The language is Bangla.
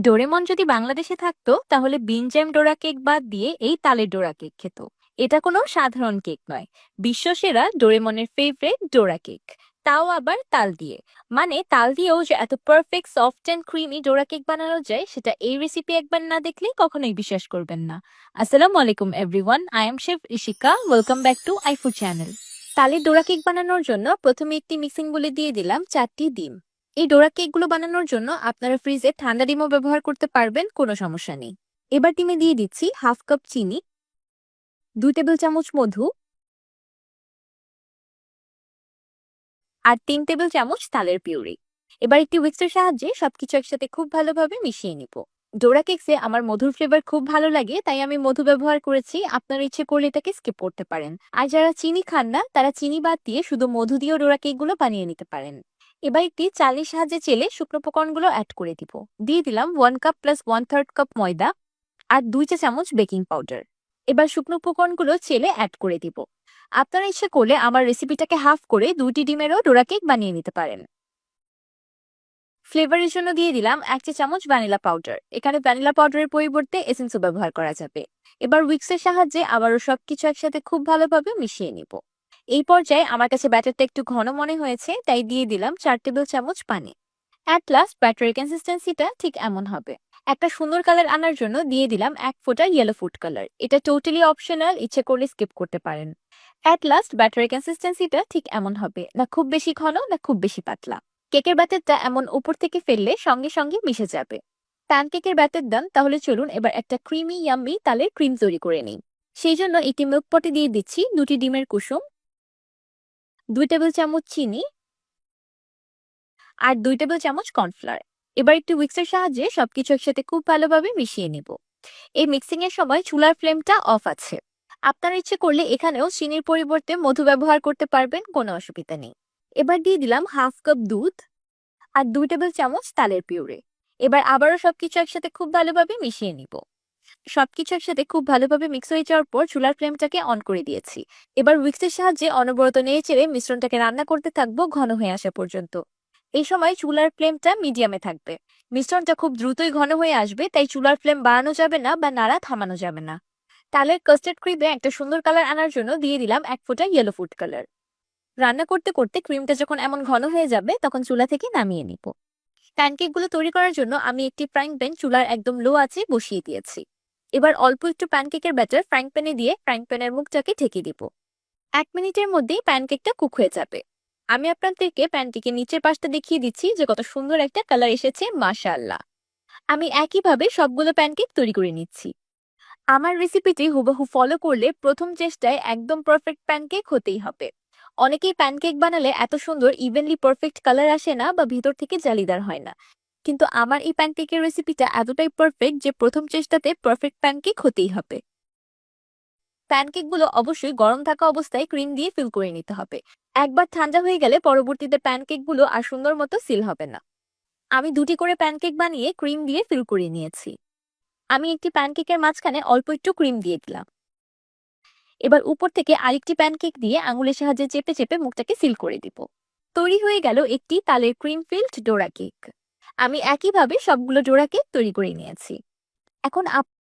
ডোরেমন যদি বাংলাদেশে থাকতো তাহলে বিন জ্যাম ডোরা কেক বাদ দিয়ে এই তালের ডোরা কেক খেত। এটা কোনো সাধারণ কেক নয়, বিশ্বসেরা ডোরেমনের ফেভারিট ডোরা কেক, তাও আবার তাল দিয়ে। মানে তাল দিয়েও যে এত পারফেক্ট সফট অ্যান্ড ক্রিমি ডোরা কেক বানানো যায় সেটা এই রেসিপি একবার না দেখলে কখনোই বিশ্বাস করবেন না। আসসালামু আলাইকুম everyone, I am chef Ishika, welcome back to আইফুড channel. তালের ডোরা কেক বানানোর জন্য প্রথমে একটি মিক্সিং বলে দিয়ে দিলাম 4টি ডিম। এই ডোরা কেকগুলো বানানোর জন্য আপনারা ফ্রিজে ঠান্ডা ডিমও ব্যবহার করতে পারবেন, কোনো সমস্যা নেই। এবার ডিমে দিয়ে দিচ্ছি হাফ কাপ চিনি, 2 টেবিল চামচ মধু আর 3 টেবিল চামচ তালের পিউরি। এবার একটি উইক্সের সাহায্যে সবকিছু একসাথে খুব ভালোভাবে মিশিয়ে নিব। ডোরা কেকসে আমার মধুর ফ্লেভার খুব ভালো লাগে, তাই আমি মধু ব্যবহার করেছি। আপনারা ইচ্ছে করলে এটাকে স্কিপ করতে পারেন। আর যারা চিনি খান না তারা চিনি বাদ দিয়ে শুধু মধু দিয়েও ডোরা কেকগুলো বানিয়ে নিতে পারেন। এবার একটি চালের সাহায্যে চেলে শুকনো উপকরণগুলো অ্যাড করে দিব। দিয়ে দিলাম 1 কাপ প্লাস 1/3 কাপ ময়দা আর 2 চা চামচ বেকিং পাউডার। এবার শুকনো উপকরণগুলো চেলে অ্যাড করে দিব। আপনারা ইচ্ছে করলে আমার রেসিপিটাকে হাফ করে 2টি ডিমেরও ডোরা কেক বানিয়ে নিতে পারেন। ফ্লেভারের জন্য দিয়ে দিলাম 1 চা চামচ ভ্যানিলা পাউডার। এখানে ভ্যানিলা পাউডারের পরিবর্তে এসেন্সও ব্যবহার করা যাবে। এবার উইক্সের সাহায্যে আবারও সবকিছু একসাথে খুব ভালোভাবে মিশিয়ে নিব। এই পর্যায়ে আমার কাছে ব্যাটারটা একটু ঘন মনে হয়েছে, তাই দিয়ে দিলাম 4 টেবিল চামচ পানি। অ্যাট লাস্ট ব্যাটারের কনসিস্টেন্সিটা ঠিক এমন হবে। একটা সুন্দর কালার আনার জন্য দিয়ে দিলাম 1 ফোঁটা ইয়েলো ফুড কালার। এটা টোটালি অপশনাল, ইচ্ছে করলে স্কিপ করতে পারেন। অ্যাট লাস্ট ব্যাটারের কনসিস্টেন্সিটা ঠিক এমন হবে, না খুব বেশি ঘন না খুব বেশি পাতলা। কেকের ব্যাটারটা এমন উপর থেকে ফেললে সঙ্গে সঙ্গে মিশে যাবে। প্যানকেকের ব্যাটার ডান, তাহলে চলুন এবার একটা ক্রিমি ইয়াম্মি তালের ক্রিম তৈরি করে নিই। সেই জন্য একটি মিল্ক পটে দিয়ে দিচ্ছি 2টি ডিমের কুসুম, 2 টেবিল চামচ চিনি আর 2 টেবিল চামচ কর্নফ্লাওয়ার। এবার একটু উইক্সের সাহায্যে সবকিছু একসাথে খুব ভালোভাবে মিশিয়ে নিব। এই মিক্সিং এর সময় চুলার ফ্লেমটা অফ আছে। আপনার ইচ্ছে করলে এখানেও চিনির পরিবর্তে মধু ব্যবহার করতে পারবেন, কোনো অসুবিধা নেই। এবার দিয়ে দিলাম হাফ কাপ দুধ আর 2 টেবিল চামচ তালের পিউরে। এবার আবারও সবকিছু একসাথে খুব ভালোভাবে মিশিয়ে নিব। সবকিছু একসাথে খুব ভালোভাবে মিক্স হয়ে যাওয়ার পর চুলার ফ্লেমটাকে অন করে দিয়েছি। এবার উইক্সের সাহায্যে অনবরত নেড়ে চেড়ে মিশ্রণটাকে রান্না করতে থাকবো ঘন হয়ে আসা পর্যন্ত। এই সময় চুলার ফ্লেমটা মিডিয়ামে থাকবে। মিশ্রণটা খুব দ্রুতই ঘন হয়ে আসবে, তাই চুলার ফ্লেম বাড়ানো যাবে না বা নাড়া থামানো যাবে না। তালের কাস্টার্ড ক্রিমে একটা সুন্দর কালার আনার জন্য দিয়ে দিলাম 1 ফোঁটা ইয়েলো ফুড কালার। রান্না করতে করতে ক্রিমটা যখন এমন ঘন হয়ে যাবে তখন চুলা থেকে নামিয়ে নিব। প্যানকেকগুলো তৈরি করার জন্য আমি একটি ফ্রাইং প্যান চুলার একদম লো আঁচে বসিয়ে দিয়েছি। এবার অল্প একটু প্যানকেকের ব্যাটার ফ্রাইং প্যানে দিয়ে ফ্রাইং প্যানের মুখটাকে ঢেকে দিব। 1 মিনিটের মধ্যেই প্যানকেকটা কুক হয়ে যাবে। আমি আপনাদেরকে প্যানকেকের নিচের পাশটা দেখিয়ে দিচ্ছি যে কত সুন্দর একটা কালার এসেছে, মাশাআল্লাহ। আমি একইভাবে সবগুলো প্যানকেক তৈরি করে নিচ্ছি। আমার রেসিপিটি হুবহু ফলো করলে প্রথম চেষ্টায় একদম পারফেক্ট প্যানকেক হতেই হবে। অনেকেই প্যানকেক বানালে এত সুন্দর ইভেনলি পারফেক্ট কালার আসে না বা ভিতর থেকে জালিদার হয় না, কিন্তু আমার এই প্যানকেকের রেসিপিটা এতটাই পারফেক্ট যে প্রথম চেষ্টাতে পারফেক্ট প্যানকেক হতেই হবে। প্যানকেকগুলো অবশ্যই গরম থাকা অবস্থায় ক্রিম দিয়ে ফিল করে নিতে হবে। একবার ঠান্ডা হয়ে গেলে পরবর্তীতে প্যানকেকগুলো আর সুন্দর মতো সিল হবে না। আমি 2টি করে প্যানকেক বানিয়ে ক্রিম দিয়ে ফিল করে নিয়েছি। আমি একটি প্যানকেকের মাঝখানে অল্প একটু ক্রিম দিয়ে দিলাম। এবার উপর থেকে আরেকটি প্যানকেক দিয়ে আঙুলের সাহায্যে চেপে চেপে মুখটাকে সিল করে দিব। তৈরি হয়ে গেল একটি তালের ক্রিম ফিল্ড ডোরা কেক। আমি একইভাবে সবগুলো ডোরা কেক তৈরি করে নিয়েছি। এখন